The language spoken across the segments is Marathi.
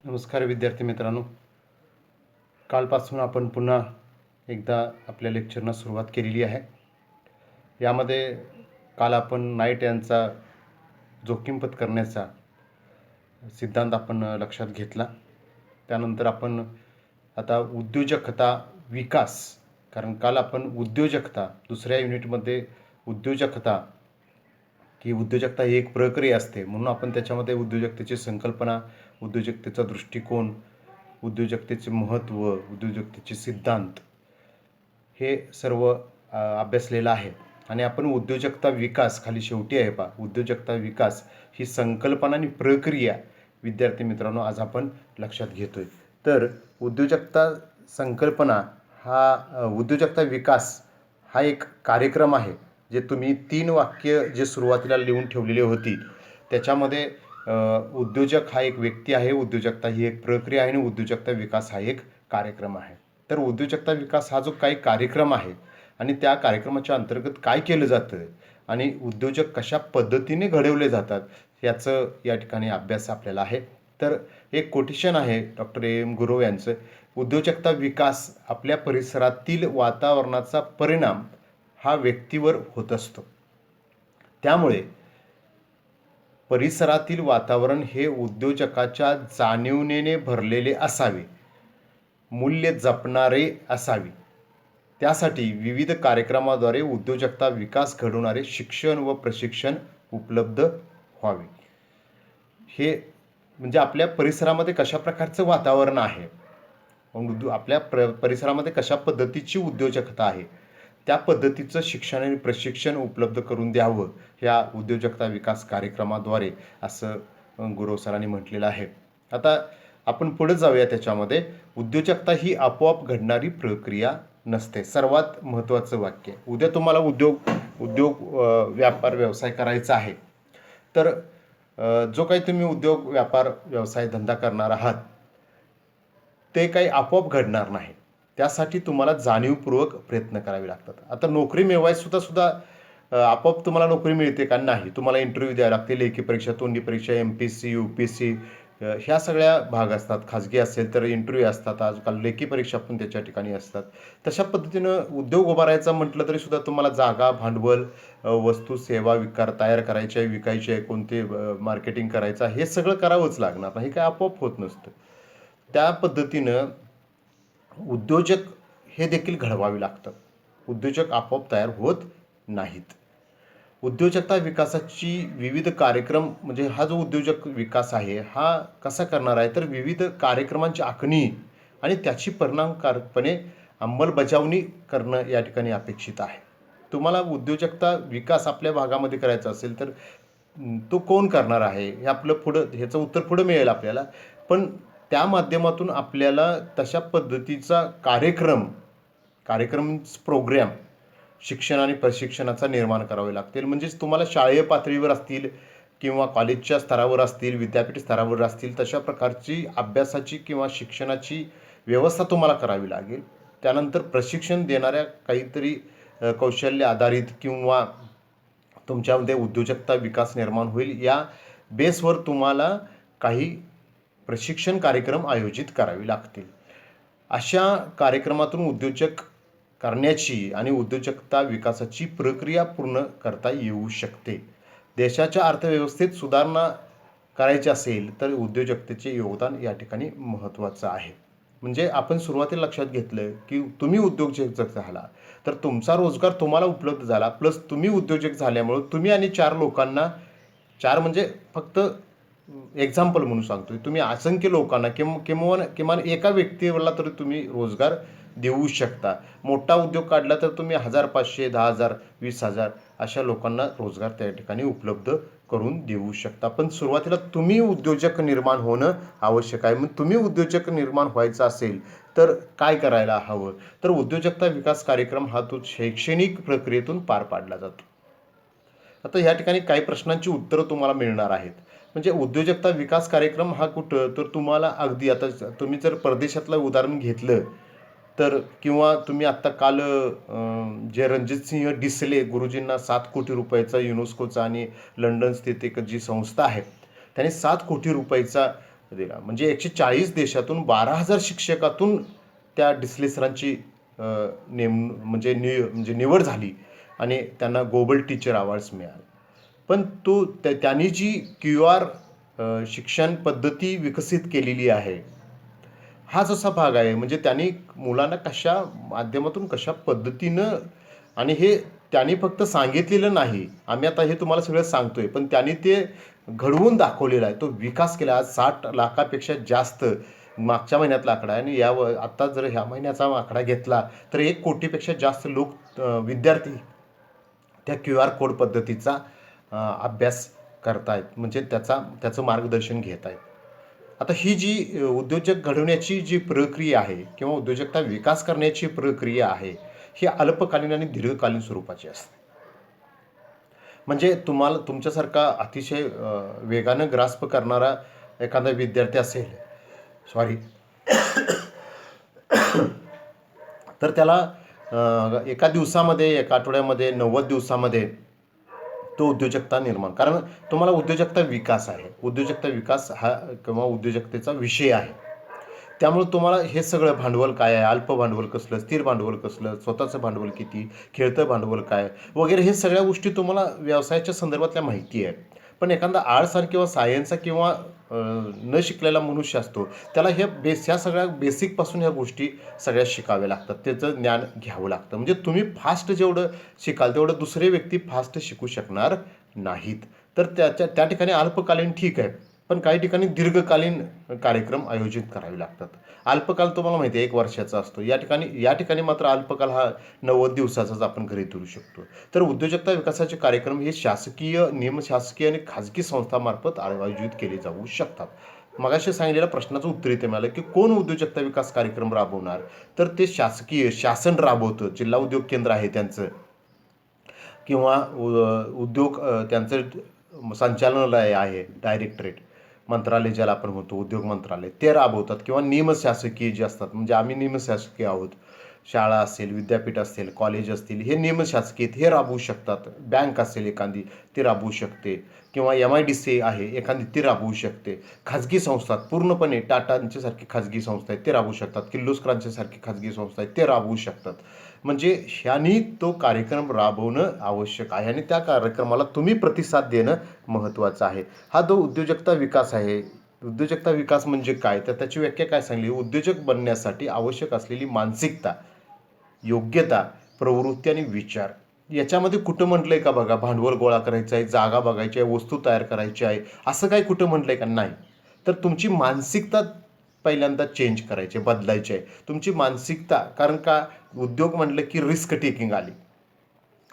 नमस्कार विद्यार्थी मित्रांनो. कालपासून आपण पुन्हा एकदा आपल्या लेक्चरना सुरुवात केलेली आहे. यामध्ये काल आपण नाईट यांचा जोखीम पत्करण्याचा सिद्धांत आपण लक्षात घेतला. त्यानंतर आपण आता उद्योजकता विकास, कारण काल आपण उद्योजकता दुसऱ्या युनिटमध्ये उद्योजकता ही एक प्रक्रिया असते, म्हणून आपण त्याच्यामध्ये उद्योजकतेची संकल्पना, उद्योजकतेचा दृष्टिकोन, उद्योजकतेचे महत्त्व, उद्योजकतेचे सिद्धांत हे सर्व अभ्यासलेलं आहे. आणि आपण उद्योजकता विकास खाली शेवटी आहे पहा, उद्योजकता विकास ही संकल्पना आणि प्रक्रिया विद्यार्थी मित्रांनो आज आपण लक्षात घेतोय. तर उद्योजकता संकल्पना उद्योजकता विकास हा एक कार्यक्रम आहे, जे तुम्ही 3 वाक्य जे सुरुवातीला लिहून ठेवलेली होती त्याच्यामध्ये उद्योजक हा एक व्यक्ती आहे, उद्योजकता ही एक प्रक्रिया आहे आणि उद्योजकता विकास हा एक कार्यक्रम आहे. तर उद्योजकता विकास हा जो काही कार्यक्रम आहे आणि त्या कार्यक्रमाच्या अंतर्गत काय केलं जातं आणि उद्योजक कशा पद्धतीने घडवले जातात याचं या ठिकाणी अभ्यास आपल्याला आहे. तर एक कोटेशन आहे डॉक्टर एम गुरव यांचं, उद्योजकता विकास आपल्या परिसरातील वातावरणाचा परिणाम हा व्यक्तीवर होत असतो. त्यामुळे परिसरातील वातावरण हे उद्योजकाच्या जाणीवेने भरलेले असावे, मूल्य जपणारे असावे. त्यासाठी विविध कार्यक्रमाद्वारे उद्योजकता विकास घडवणारे शिक्षण व प्रशिक्षण उपलब्ध व्हावे. हे म्हणजे आपल्या परिसरामध्ये कशा प्रकारचं वातावरण आहे, आपल्या परिसरामध्ये कशा पद्धतीची उद्योजकता आहे, त्या पद्धतीचं शिक्षण आणि प्रशिक्षण उपलब्ध करून द्यावं ह्या उद्योजकता विकास कार्यक्रमाद्वारे, असं गुरव सरांनी म्हटलेलं आहे. आता आपण पुढे जाऊया. त्याच्यामध्ये उद्योजकता ही आपोआप घडणारी प्रक्रिया नसते. सर्वात महत्त्वाचं वाक्य, उद्या तुम्हाला उद्योग व्यापार व्यवसाय करायचा आहे, तर जो काही तुम्ही उद्योग व्यापार व्यवसाय धंदा करणार आहात ते काही आपोआप घडणार नाही. त्यासाठी तुम्हाला जाणीवपूर्वक प्रयत्न करावे लागतात. आता नोकरी मिळवायला सुद्धा आपोआप तुम्हाला नोकरी मिळते का? नाही. तुम्हाला इंटरव्ह्यू द्यावे लागते, लेखी परीक्षा, तोंडी परीक्षा, MPSC UPSC ह्या सगळ्या भाग असतात. खाजगी असेल तर इंटरव्ह्यू असतात, आजकाल लेखी परीक्षा पण त्याच्या ठिकाणी असतात. तशा पद्धतीनं उद्योग उभारायचा म्हटलं तरी सुद्धा तुम्हाला जागा, भांडवल, वस्तू सेवा तयार करायच्या आहे, विकायचे आहे, कोणते मार्केटिंग करायचं आहे, हे सगळं करावंच लागणार नाही. काय आपोआप होत नसतं. त्या पद्धतीनं उद्योजक हे देखील घडवावे लागतात. उद्योजक आपोआप तयार होत नाहीत. उद्योजकता विकासाची विविध कार्यक्रम, म्हणजे हा जो उद्योजक विकास आहे हा कसा करणार आहे, तर विविध कार्यक्रमांची आखणी आणि त्याची परिणामकारकपणे अंमलबजावणी करणं या ठिकाणी अपेक्षित आहे. तुम्हाला उद्योजकता विकास आपल्या भागामध्ये करायचा असेल तर तो कोण करणार आहे हे आपलं ह्याचं उत्तर पुढं मिळेल आपल्याला. पण त्या माध्यमातून आपल्याला तशा पद्धतीचा कार्यक्रम प्रोग्रॅम शिक्षण आणि प्रशिक्षणाचा निर्माण करावे लागतील. म्हणजेच तुम्हाला शालेय पातळीवर असतील किंवा कॉलेजच्या स्तरावर असतील, विद्यापीठ स्तरावर असतील, तशा प्रकारची अभ्यासाची किंवा शिक्षणाची व्यवस्था तुम्हाला करावी लागेल. त्यानंतर प्रशिक्षण देणाऱ्या काहीतरी कौशल्य आधारित किंवा तुमच्यामध्ये उद्योजकता विकास निर्माण होईल या बेसवर तुम्हाला काही प्रशिक्षण कार्यक्रम आयोजित करावे लागतील. अशा कार्यक्रमातून उद्योजक करण्याची आणि उद्योजकता विकासाची प्रक्रिया पूर्ण करता येऊ शकते. देशाच्या अर्थव्यवस्थेत सुधारणा करायची असेल तर उद्योजकतेचे योगदान या ठिकाणी महत्त्वाचं आहे. म्हणजे आपण सुरुवातीला लक्षात घेतलं की तुम्ही उद्योजक झाला तर तुमचा रोजगार तुम्हाला उपलब्ध झाला, प्लस तुम्ही उद्योजक झाल्यामुळे तुम्ही आणि 4 लोकांना, 4 म्हणजे फक्त एक्झाम्पल म्हणून सांगतोय, तुम्ही असंख्य लोकांना किमान एका व्यक्तीला तरी तुम्ही रोजगार देऊ शकता. मोठा उद्योग काढला तर तुम्ही 1000, 500, 10,000, 20,000 अशा लोकांना रोजगार त्या ठिकाणी उपलब्ध करून देऊ शकता. पण सुरुवातीला तुम्ही उद्योजक निर्माण होणं आवश्यक आहे. मग तुम्ही उद्योजक निर्माण व्हायचं असेल तर काय करायला हवं, तर उद्योजकता विकास कार्यक्रम हा तो शैक्षणिक प्रक्रियेतून पार पाडला जातो. आता या ठिकाणी काही प्रश्नांची उत्तरं तुम्हाला मिळणार आहेत. म्हणजे उद्योजकता विकास कार्यक्रम हा कुठं, तर तुम्हाला अगदी आता तुम्ही जर परदेशातलं उदाहरण घेतलं तर, किंवा तुम्ही आत्ता काल जे रणजितसिंह डिसले गुरुजींना 7 कोटी रुपयाचा युनेस्कोचा आणि लंडन स्थित एक जी संस्था आहे त्याने 7 कोटी रुपयाचा दिला. म्हणजे 140 देशातून 12,000 शिक्षकातून त्या डिस्लेसरांची म्हणजे निवड झाली आणि त्यांना ग्लोबल टीचर अवॉर्ड्स मिळाले. पण त्यांनी जी QR शिक्षण पद्धती विकसित केलेली आहे, हा जसा भाग आहे. म्हणजे त्यांनी मुलांना कशा माध्यमातून कशा पद्धतीनं, आणि हे त्यांनी फक्त सांगितलेलं नाही, आम्ही आता हे तुम्हाला सगळं सांगतोय, पण त्यांनी ते घडवून दाखवलेला आहे. तो विकास केला. आज 60 लाखापेक्षा जास्त मागच्या महिन्यातला आकडा आहे, आणि आता जर ह्या महिन्याचा आकडा घेतला तर 1 कोटीपेक्षा जास्त विद्यार्थी त्या QR कोड पद्धतीचा अभ्यास करतायत, म्हणजे त्याचं मार्गदर्शन घेत आहेत. आता ही जी उद्योजक घडवण्याची जी प्रक्रिया आहे किंवा उद्योजकता विकास करण्याची प्रक्रिया आहे, ही अल्पकालीन आणि दीर्घकालीन स्वरूपाची असते. म्हणजे तुम्हाला तुमच्यासारखा अतिशय वेगानं ग्रास्प करणारा एखादा विद्यार्थी असेल, सॉरी, तर त्याला एका दिवसामध्ये, एका आठवड्यामध्ये, 90 दिवसामध्ये तो उद्योजकता निर्माण, कारण तुम्हाला उद्योजकता विकास आहे. उद्योजकता विकास हा किंवा उद्योजकतेचा विषय आहे. त्यामुळे तुम्हाला हे सगळं भांडवल काय आहे, अल्प भांडवल कसलं, स्थिर भांडवल कसलं, स्वतःचं भांडवल किती, खेळतं भांडवल काय वगैरे, हे सगळ्या गोष्टी तुम्हाला व्यवसायाच्या संदर्भातल्या माहिती आहे. पण एखादा आर्ट्स किंवा सायन्सचा किंवा न शिकलेला मनुष्य असतो, त्याला ह्या सगळ्या बेसिकपासून ह्या गोष्टी सगळ्या शिकाव्या लागतात, त्याचं ज्ञान घ्यावं लागतं. म्हणजे तुम्ही फास्ट जेवढं शिकाल तेवढं दुसरे व्यक्ती फास्ट शिकू शकणार नाहीत. तर त्या ठिकाणी अल्पकालीन ठीक आहे, पण काही ठिकाणी दीर्घकालीन कार्यक्रम आयोजित करावे लागतात. अल्पकाल तुम्हाला माहिती आहे 1 वर्षाचा असतो. या ठिकाणी मात्र अल्पकाल हा 90 दिवसाचाच आपण घरी धरू शकतो. तर उद्योजकता विकासाचे कार्यक्रम हे शासकीय, निमशासकीय आणि खाजगी संस्थांमार्फत आयोजित केले जाऊ शकतात. मगाशी सांगितलेल्या प्रश्नाचं उत्तर इथे मिळालं की कोण उद्योजकता विकास कार्यक्रम राबवणार, तर ते शासन राबवतं. जिल्हा उद्योग केंद्र आहे त्यांचं, किंवा उद्योग त्यांचं संचालनालय आहे, डायरेक्टरेट, मंत्रालय ज्याला आपण म्हणतो, उद्योग मंत्रालय, ते राबवतात. किंवा निमशासकीय जे असतात, म्हणजे आम्ही निमशासकीय आहोत, शाळा असेल, विद्यापीठ असेल, कॉलेज असतील, हे निमशासकीय हे राबवू शकतात. बँक असेल एखादी, ती राबवू शकते. किंवा MIDC आहे एखादी, ती राबवू शकते. खाजगी संस्था पूर्णपणे टाटांच्यासारखी खाजगी संस्था आहेत, ते राबवू शकतात. किर्लोस्करांच्यासारखी खाजगी संस्था आहेत, ते राबवू शकतात. म्हणजे ह्यांनी तो कार्यक्रम राबवणं आवश्यक आहे, आणि त्या कार्यक्रमाला तुम्ही प्रतिसाद देणं महत्त्वाचं आहे. हा जो उद्योजकता विकास आहे, उद्योजकता विकास म्हणजे काय, तर त्याची व्याख्या काय सांगली, उद्योजक बनण्यासाठी आवश्यक असलेली मानसिकता, योग्यता, प्रवृत्ती आणि विचार. याच्यामध्ये कुठं म्हटलंय का बघा, भांडवल गोळा करायचं आहे, जागा बघायची आहे, वस्तू तयार करायची आहे, असं काय कुठं म्हटलंय का? नाही. तर तुमची मानसिकता पहिल्यांदा चेंज करायची, बदलायची आहे तुमची मानसिकता. कारण का, उद्योग म्हटलं की रिस्क टेकिंग आली.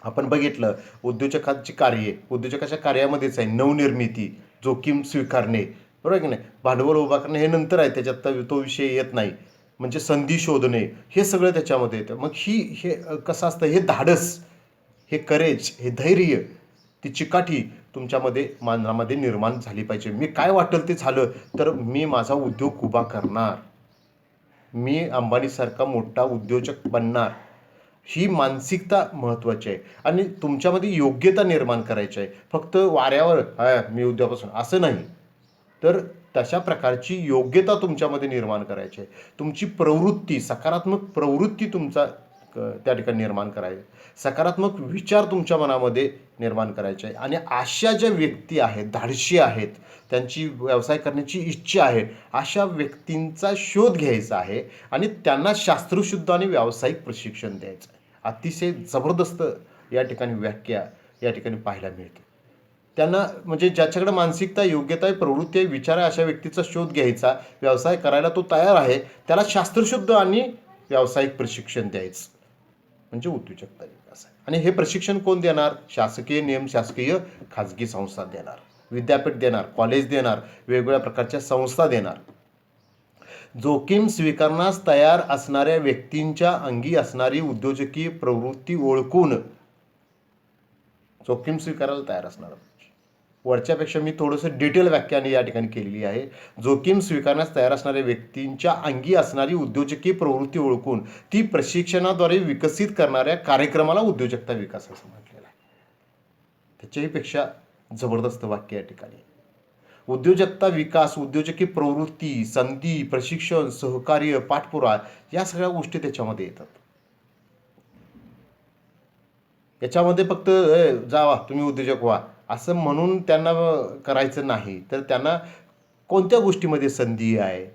आपण बघितलं उद्योजकाच्या कार्यामध्येच आहे नवनिर्मिती, जोखीम स्वीकारणे, बरोबर की नाही. भांडवल उभा करणे हे नंतर आहे, त्याच्यात तो विषय येत नाही. म्हणजे संधी शोधणे, हे सगळं त्याच्यामध्ये येतं. मग हे कसं असतं, हे धाडस, हे करेज, हे धैर्य, ती चिकाटी तुमच्यामध्ये मनामध्ये निर्माण झाली पाहिजे. मी काय वाटेल ते झालं तर मी माझा उद्योग उभा करणार, मी अंबानीसारखा मोठा उद्योजक बनणार, ही मानसिकता महत्त्वाची आहे. आणि तुमच्यामध्ये योग्यता निर्माण करायची आहे. फक्त वाऱ्यावर मी उद्यापासून असं नाही, तर तशा प्रकारची योग्यता तुमच्यामध्ये निर्माण करायची आहे. तुमची प्रवृत्ती, सकारात्मक प्रवृत्ती त्या ठिकाणी निर्माण करायची, सकारात्मक विचार तुमच्या मनामध्ये निर्माण करायचे आहे. आणि अशा ज्या व्यक्ती आहेत, धाडशी आहेत, त्यांची व्यवसाय करण्याची इच्छा आहे, अशा व्यक्तींचा शोध घ्यायचा आहे आणि त्यांना शास्त्रशुद्ध आणि व्यावसायिक प्रशिक्षण द्यायचं आहे. अतिशय जबरदस्त या ठिकाणी व्याख्या या ठिकाणी पाहायला मिळते. त्यांना म्हणजे ज्याच्याकडे मानसिकता, योग्यता, प्रवृत्ती आहे, विचार आहे, अशा व्यक्तीचा शोध घ्यायचा, व्यवसाय करायला तो तयार आहे, त्याला शास्त्रशुद्ध आणि व्यावसायिक प्रशिक्षण द्यायचं, म्हणजे उद्योजकता विकास आहे. आणि हे प्रशिक्षण कोण देणार? शासकीय, निमशासकीय, खाजगी संस्था देणार, विद्यापीठ देणार, कॉलेज देणार, वेगवेगळ्या प्रकारच्या संस्था देणार. जोखीम स्वीकारण्यास तयार असणाऱ्या व्यक्तींच्या अंगी असणारी उद्योजकीय प्रवृत्ती ओळखून, जोखीम स्वीकारायला तयार असणार, वरच्यापेक्षा मी थोडंसं डिटेल व्याख्याने या ठिकाणी केलेली आहे. जोखीम स्वीकारण्यास तयार असणाऱ्या व्यक्तींच्या अंगी असणारी उद्योजकीय प्रवृत्ती ओळखून ती प्रशिक्षणाद्वारे विकसित करणाऱ्या कार्यक्रमाला उद्योजकता विकास असं म्हटलेलं आहे. त्याच्याही पेक्षा जबरदस्त वाक्य या ठिकाणी. उद्योजकता विकास, उद्योजकी प्रवृत्ती, संधी, प्रशिक्षण, सहकार्य, पाठपुरावा या सगळ्या गोष्टी त्याच्यामध्ये येतात. याच्यामध्ये फक्त जावा तुम्ही उद्योजक व्हा असं म्हणून त्यांना करायचं नाही, तर त्यांना कोणत्या गोष्टीमध्ये संधी आहे,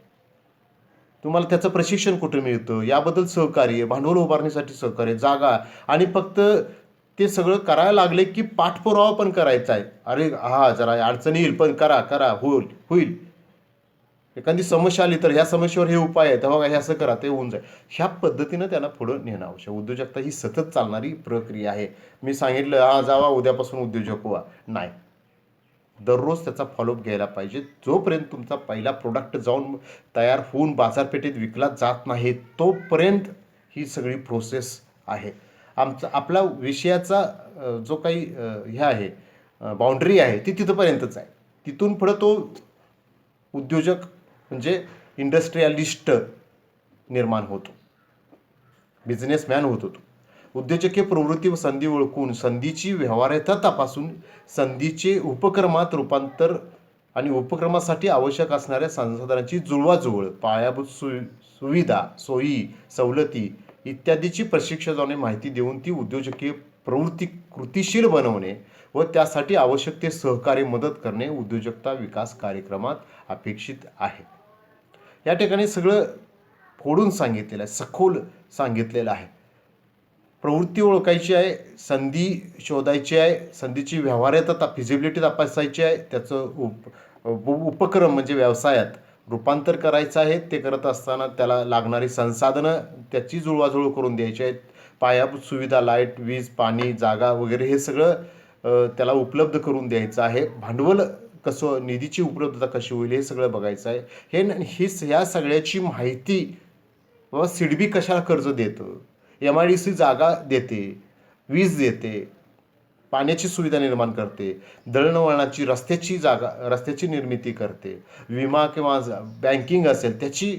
तुम्हाला त्याचं प्रशिक्षण कुठं मिळतं, याबद्दल सहकार्य, भांडवल उभारण्यासाठी सहकार्य, जागा, आणि फक्त ते सगळं करायला लागले की पाठपुरावा पण करायचा आहे. अरे हा जरा अडचणी येईल पण करा करा होईल होईल. एखादी समस्या आली तर ह्या समस्येवर हे उपाय आहे, तेव्हा हे असं करा ते होऊन जाईल. ह्या पद्धतीनं त्यांना पुढं नेणं आवश्यक. उद्योजकता ही सतत चालणारी प्रक्रिया आहे. मी सांगितलं हा जावा उद्यापासून उद्योजक व्हा, नाही. दररोज त्याचा फॉलोअप घ्यायला पाहिजे. जोपर्यंत तुमचा पहिला प्रोडक्ट जाऊन तयार होऊन बाजारपेठेत विकला जात नाही तोपर्यंत ही सगळी प्रोसेस आहे. आपला विषयाचा जो काही हे आहे बाउंड्री आहे ती तिथंपर्यंतच आहे. तिथून पुढं तो उद्योजक म्हणजे इंडस्ट्रियलिस्ट निर्माण होतो, बिझनेसमॅन होतो. तो उद्योजकीय प्रवृत्ती व संधी ओळखून संधीची व्यवहार्यता तपासून संधीचे उपक्रमात रूपांतर आणि उपक्रमासाठी आवश्यक असणाऱ्या संसाधनांची जुळवाजुळव, पायाभूत सुविधा, सोयी, सवलती इत्यादीची प्रशिक्षकाने माहिती देऊन ती उद्योजकीय प्रवृत्ती कृतीशील बनवणे व त्यासाठी आवश्यक ते सहकार्य मदत करणे उद्योजकता विकास कार्यक्रमात अपेक्षित आहे. या ठिकाणी सगळं फोडून सांगितलेलं आहे, सखोल सांगितलेलं आहे. प्रवृत्ती ओळखायची आहे, संधी शोधायची आहे, संधीची व्यवहार्यता फिजिबिलिटी तपासायची आहे, त्याचं उपक्रम म्हणजे व्यवसायात रूपांतर करायचं आहे. ते करत असताना त्याला लागणारी संसाधनं त्याची जुळवाजुळव करून द्यायची आहेत. पायाभूत सुविधा, लाईट, वीज, पाणी, जागा वगैरे हे सगळं त्याला उपलब्ध करून द्यायचं आहे. भांडवल कसं, निधीची उपलब्धता कशी होईल हे सगळं बघायचं आहे. ह्या सगळ्याची माहिती, बाबा सिडबी कशाला कर्ज देतं, MIDC जागा देते, वीज देते, पाण्याची सुविधा निर्माण करते, दळणवळणाची रस्त्याची निर्मिती करते, विमा किंवा बँकिंग असेल त्याची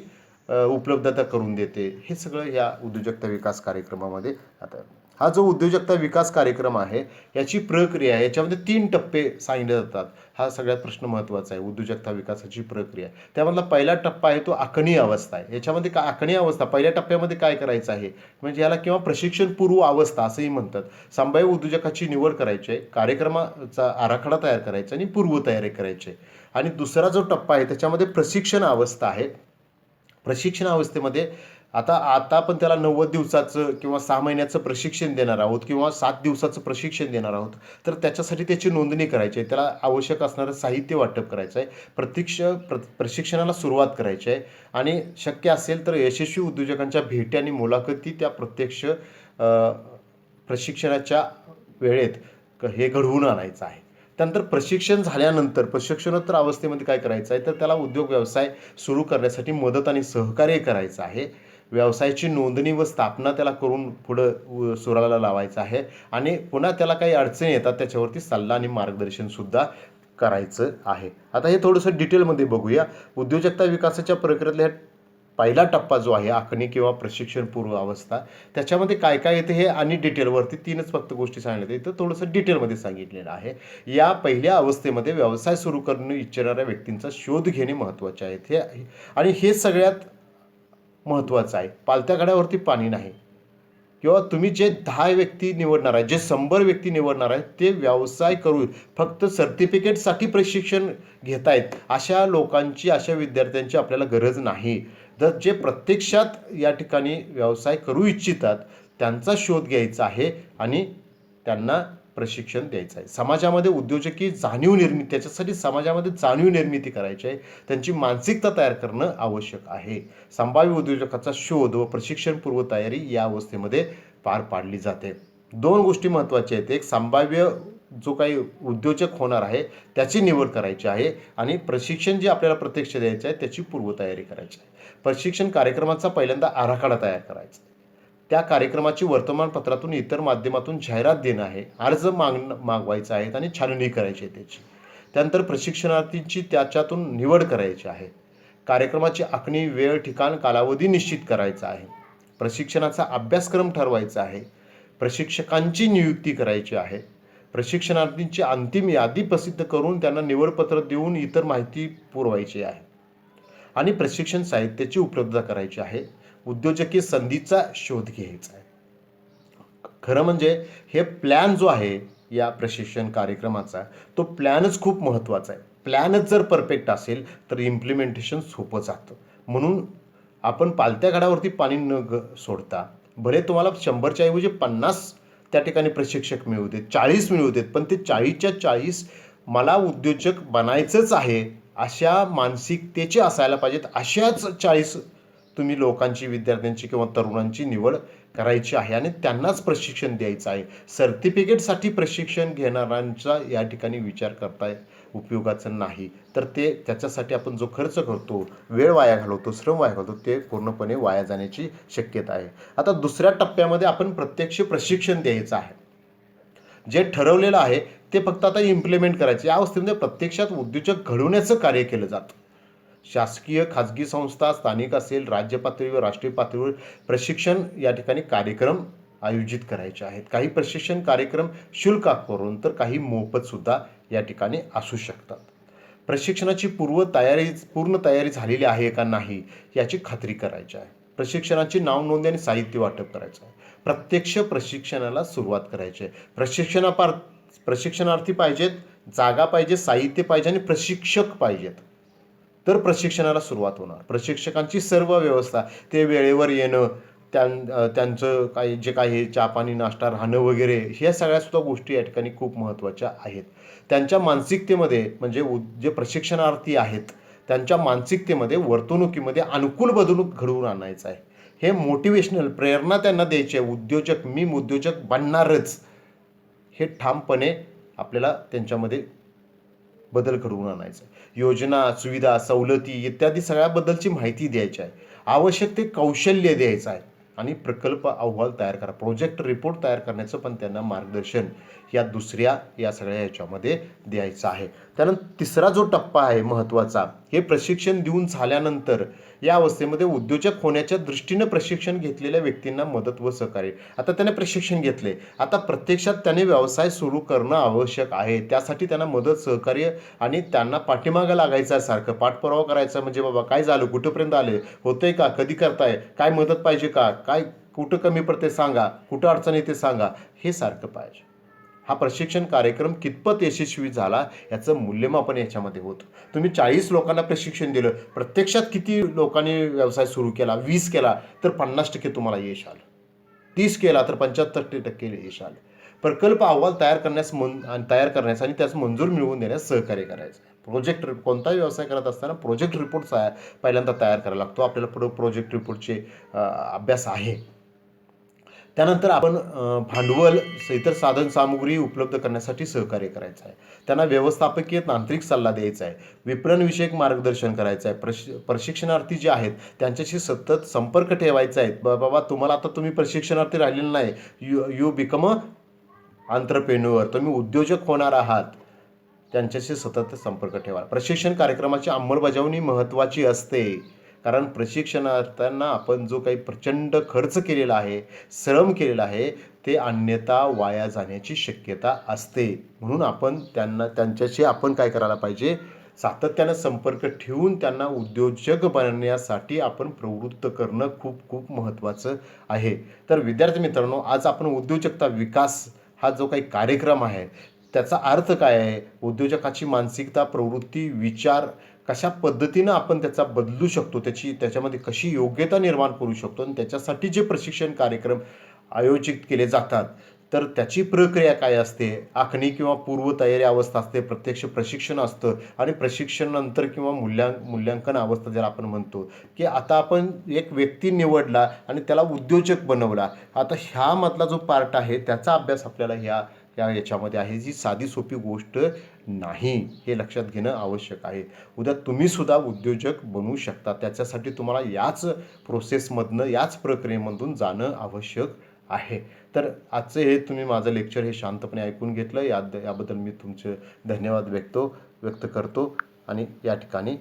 उपलब्धता करून देते. हे सगळं या उद्योजकता विकास कार्यक्रमामध्ये आता हा जो उद्योजकता विकास कार्यक्रम आहे याची प्रक्रिया आहे. याच्यामध्ये 3 टप्पे सांगितले जातात. हा सगळ्यात प्रश्न महत्त्वाचा आहे. उद्योजकता विकासाची प्रक्रिया, त्यामधला पहिला टप्पा आहे तो आखणी अवस्था आहे. याच्यामध्ये आखणी अवस्था पहिल्या टप्प्यामध्ये काय करायचं आहे म्हणजे याला किंवा प्रशिक्षण पूर्व अवस्था असंही म्हणतात. संभाव्य उद्योजकाची निवड करायची आहे, कार्यक्रमाचा आराखडा तयार करायचा आणि पूर्वतयारी करायची. आणि दुसरा जो टप्पा आहे त्याच्यामध्ये प्रशिक्षण अवस्था आहे. प्रशिक्षण अवस्थेमध्ये आता आपण त्याला 90 दिवसाचं किंवा 6 महिन्याचं प्रशिक्षण देणार आहोत किंवा 7 दिवसाचं प्रशिक्षण देणार आहोत, तर त्याच्यासाठी त्याची नोंदणी करायची आहे, त्याला आवश्यक असणारं साहित्य वाटप करायचं आहे, प्रशिक्षणाला सुरुवात करायची आहे. आणि शक्य असेल तर यशस्वी उद्योजकांच्या भेटी आणि मुलाखती त्या प्रत्यक्ष प्रशिक्षणाच्या वेळेत हे घडवून आणायचं आहे. त्यानंतर प्रशिक्षण झाल्यानंतर प्रशिक्षणोत्तर अवस्थेमध्ये काय करायचं आहे तर त्याला उद्योग व्यवसाय सुरू करण्यासाठी मदत आणि सहकार्य करायचं आहे. व्यवसायाची नोंदणी व स्थापना त्याला करून पुढं सुराला लावायचं आहे. आणि पुन्हा त्याला काही अडचणी येतात त्याच्यावरती सल्ला आणि मार्गदर्शनसुद्धा करायचं आहे. आता हे थोडंसं डिटेलमध्ये बघूया. उद्योजकता विकासाच्या प्रक्रियेतल्या पहिला टप्पा जो आहे आखणी किंवा प्रशिक्षण पूर्व अवस्था, त्याच्यामध्ये काय काय येते हे आणि डिटेलवरती 3च फक्त गोष्टी सांगितल्या. इथं थोडंसं डिटेलमध्ये सांगितलेलं आहे. या पहिल्या अवस्थेमध्ये व्यवसाय सुरू करणे इच्छिणाऱ्या व्यक्तींचा शोध घेणे महत्त्वाचे आहे. आणि हे सगळ्यात महत्त्वाचं आहे. पालत्या घड्यावरती पाणी नाही. किंवा तुम्ही जे 10 व्यक्ती निवडणार आहे, जे 100 व्यक्ती निवडणार आहेत ते व्यवसाय करून फक्त सर्टिफिकेटसाठी प्रशिक्षण घेत आहेत अशा लोकांची, अशा विद्यार्थ्यांची आपल्याला गरज नाही. तर जे प्रत्यक्षात या ठिकाणी व्यवसाय करू इच्छितात त्यांचा शोध घ्यायचा आहे आणि त्यांना प्रशिक्षण द्यायचं आहे. समाजामध्ये उद्योजकी जाणीव निर्मिती, त्याच्यासाठी समाजामध्ये जाणीव निर्मिती करायची आहे, त्यांची मानसिकता तयार करणं आवश्यक आहे. संभाव्य उद्योजकाचा शोध व प्रशिक्षण पूर्व तयारी या अवस्थेमध्ये पार पाडली जाते. 2 गोष्टी महत्त्वाच्या आहेत. एक, संभाव्य जो काही उद्योजक होणार आहे त्याची निवड करायची आहे आणि प्रशिक्षण जे आपल्याला प्रत्यक्ष द्यायचं आहे त्याची पूर्वतयारी करायची आहे. प्रशिक्षण कार्यक्रमाचा पहिल्यांदा आराखडा तयार करायचा, त्या कार्यक्रमाची वर्तमानपत्रातून इतर माध्यमातून जाहिरात देणं आहे, अर्ज मागवायचा आहे आणि छाननी करायची आहे त्याची. त्यानंतर प्रशिक्षणार्थींची त्याच्यातून निवड करायची आहे. कार्यक्रमाची आखणी, वेळ, ठिकाण, कालावधी निश्चित करायचा आहे. प्रशिक्षणाचा अभ्यासक्रम ठरवायचा आहे. प्रशिक्षकांची नियुक्ती करायची आहे. प्रशिक्षणार्थींची अंतिम यादी प्रसिद्ध करून त्यांना निवडपत्र देऊन इतर माहिती पुरवायची आहे आणि प्रशिक्षण साहित्याची उपलब्धता करायची आहे. उद्योजकीय संधीचा शोध घ्यायचा आहे. खरं म्हणजे हे प्लॅन जो आहे या प्रशिक्षण कार्यक्रमाचा, तो प्लॅनच खूप महत्त्वाचा आहे. प्लॅनच जर परफेक्ट असेल तर इम्प्लिमेंटेशन सोपं जातं. म्हणून आपण पालत्या घडावरती पाणी न सोडता, भले तुम्हाला 100च्या ऐवजी 50 त्या ठिकाणी प्रशिक्षक मिळू देत, 40 मिळू देत, पण ते 40च्या 40 मला उद्योजक बनायचंच आहे अशा मानसिकतेचे असायला पाहिजेत. अशाच 40 तुम्ही लोकांची, विद्यार्थ्यांची किंवा तरुणांची निवड करायची आहे आणि त्यांनाच प्रशिक्षण द्यायचं आहे. सर्टिफिकेटसाठी प्रशिक्षण घेणाऱ्यांचा या ठिकाणी विचार करताय उपयोगाचं नाही. तर ते त्याच्यासाठी आपण जो खर्च करतो, वेळ वाया घालवतो, श्रम वाया घालवतो, ते पूर्णपणे वाया जाण्याची शक्यता आहे. आता दुसऱ्या टप्प्यामध्ये आपण प्रत्यक्ष प्रशिक्षण द्यायचं आहे. जे ठरवलेलं आहे ते फक्त आता इम्प्लिमेंट करायचं. या अवस्थेमध्ये प्रत्यक्षात उद्योजक घडवण्याचं कार्य केलं जातं. शासकीय, खाजगी संस्था, स्थानिक असेल, राज्य पातळीवर, राष्ट्रीय पातळीवर प्रशिक्षण या ठिकाणी कार्यक्रम आयोजित करायचे आहेत. काही प्रशिक्षण कार्यक्रम शुल्क आकारून तर काही मोफत सुद्धा या ठिकाणी असू शकतात. प्रशिक्षणाची पूर्ण तयारी झालेली आहे का नाही याची खात्री करायची आहे. प्रशिक्षणाची नाव नोंदणी आणि साहित्य वाटप करायचं आहे. प्रत्यक्ष प्रशिक्षणाला सुरुवात करायची आहे. प्रशिक्षणार्थी पाहिजेत, जागा पाहिजे, साहित्य पाहिजे आणि प्रशिक्षक पाहिजेत, तर प्रशिक्षणाला सुरुवात होणार. प्रशिक्षकांची सर्व व्यवस्था, ते वेळेवर येणं, त्यांचं काही जे काही चहा पाणी, नाश्ता, राहणं वगैरे, ह्या सगळ्यासुद्धा गोष्टी या ठिकाणी खूप महत्त्वाच्या आहेत. त्यांच्या मानसिकतेमध्ये, म्हणजे जे प्रशिक्षणार्थी आहेत त्यांच्या मानसिकतेमध्ये, वर्तणुकीमध्ये अनुकूल बदल घडवून आणायचं आहे. हे मोटिवेशनल प्रेरणा त्यांना द्यायची आहे. मी उद्योजक बनणारच, हे ठामपणे आपल्याला त्यांच्यामध्ये बदल घडवून आणायचा. योजना, सुविधा, सवलती इत्यादी सगळ्याबद्दलची माहिती द्यायची आहे. आवश्यक ते कौशल्य द्यायचं आहे आणि प्रकल्प अहवाल तयार करा, प्रोजेक्ट रिपोर्ट तयार करण्याचं पण त्यांना मार्गदर्शन या सगळ्या याच्यामध्ये द्यायचं आहे. त्यानंतर तिसरा जो टप्पा आहे महत्त्वाचा, हे प्रशिक्षण देऊन झाल्यानंतर या अवस्थेमध्ये उद्योजक होण्याच्या दृष्टीनं प्रशिक्षण घेतलेल्या व्यक्तींना मदत व सहकार्य. आता त्याने प्रशिक्षण घेतले, आता प्रत्यक्षात त्याने व्यवसाय सुरू करणं आवश्यक आहे. त्यासाठी त्यांना मदत, सहकार्य आणि त्यांना पाठीमागं लागायचं आहे, सारखं पाठपुरावा करायचा. म्हणजे बाबा काय झालं, कुठंपर्यंत आले, होतंय का, कधी करताय, काय मदत पाहिजे का, काय कुठं कमी पडते सांगा, कुठं अडचण येते सांगा, हे सारखं पाहिजे. हा प्रशिक्षण कार्यक्रम कितपत यशस्वी झाला याचं मूल्यमापन याच्यामध्ये होतं. तुम्ही 40 लोकांना प्रशिक्षण दिलं, प्रत्यक्षात किती लोकांनी व्यवसाय सुरू केला, 20 केला तर 50% तुम्हाला यश आलं, 30 केला तर 75% यश आलं. प्रकल्प अहवाल तयार करण्यास आणि त्याचं मंजूर मिळवून देण्यास सहकार्य करायचं. कोणताही व्यवसाय करत असताना प्रोजेक्ट रिपोर्ट पहिल्यांदा तयार करायला लागतो. आपल्याला पुढे प्रोजेक्ट रिपोर्टचे अभ्यास आहे. त्यानंतर आपण भांडवल, इतर साधन सामुग्री उपलब्ध करण्यासाठी सहकार्य करायचं आहे. त्यांना व्यवस्थापकीय तांत्रिक सल्ला द्यायचा आहे. विपणनविषयक मार्गदर्शन करायचं आहे. प्रशिक्षणार्थी जे आहेत त्यांच्याशी सतत संपर्क ठेवायचा आहे. बाबा तुम्हाला आता तुम्ही प्रशिक्षणार्थी राहिलेलं नाही, यू बिकम अ एंटरप्रेन्युअर, तुम्ही उद्योजक होणार आहात. त्यांच्याशी सतत संपर्क ठेवा. प्रशिक्षण कार्यक्रमाची अंमलबजावणी महत्त्वाची असते, कारण प्रशिक्षणार्थ्यांना आपण जो काही प्रचंड खर्च केलेला आहे, श्रम केलेला आहे, ते अन्यथा वाया जाण्याची शक्यता असते. म्हणून आपण त्यांच्याशी आपण काय करायला पाहिजे, सातत्यानं संपर्क ठेवून त्यांना उद्योजक बनण्यासाठी आपण प्रवृत्त करणं खूप खूप महत्त्वाचं आहे. तर विद्यार्थी मित्रांनो, आज आपण उद्योजकता विकास हा जो काही कार्यक्रम आहे त्याचा अर्थ काय आहे, उद्योजकाची मानसिकता, प्रवृत्ती, विचार कशा पद्धतीनं आपण त्याचा बदलू शकतो, त्याच्यामध्ये कशी योग्यता निर्माण करू शकतो आणि त्याच्यासाठी जे प्रशिक्षण कार्यक्रम आयोजित केले जातात तर त्याची प्रक्रिया काय असते, आखणी किंवा पूर्वतयारी अवस्था असते, प्रत्यक्ष प्रशिक्षण असतं आणि प्रशिक्षणानंतर किंवा मूल्यांकन अवस्था ज्याला आपण म्हणतो, की आता आपण एक व्यक्ती निवडला आणि त्याला उद्योजक बनवला. आता ह्यामधला जो पार्ट आहे त्याचा अभ्यास आपल्याला याच्यामध्ये आहे. जी साधी सोपी गोष्ट नाही, हे लक्षात घेणं आवश्यक आहे. उद्या तुम्ही सुद्धा उद्योजक बनवू शकता. त्याच्यासाठी तुम्हाला याच प्रोसेसमधनं, याच प्रक्रियेमधून जाणं आवश्यक आहे. तर आजचं हे तुम्ही माझं लेक्चर हे शांतपणे ऐकून घेतलं, याबद्दल मी तुमचे धन्यवाद व्यक्त करतो आणि या ठिकाणी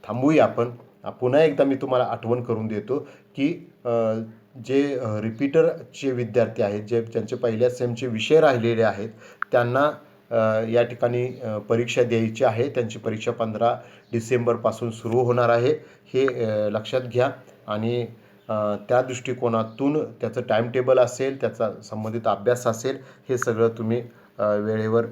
थांबूया आपण. पुन्हा एकदा मी तुम्हाला आठवण करून देतो की जे रिपीटरचे विद्यार्थी आहेत, ज्यांचे पहिल्या सेमचे विषय राहिलेले आहेत, त्यांना या ठिकाणी परीक्षा द्यायची आहे. त्यांची परीक्षा 15 डिसेंबरपासून सुरू होणार आहे, हे लक्षात घ्या. आणि त्या दृष्टिकोनातून त्याचं टाईमटेबल असेल, त्याचा संबंधित अभ्यास असेल, हे सगळं तुम्ही वेळेवर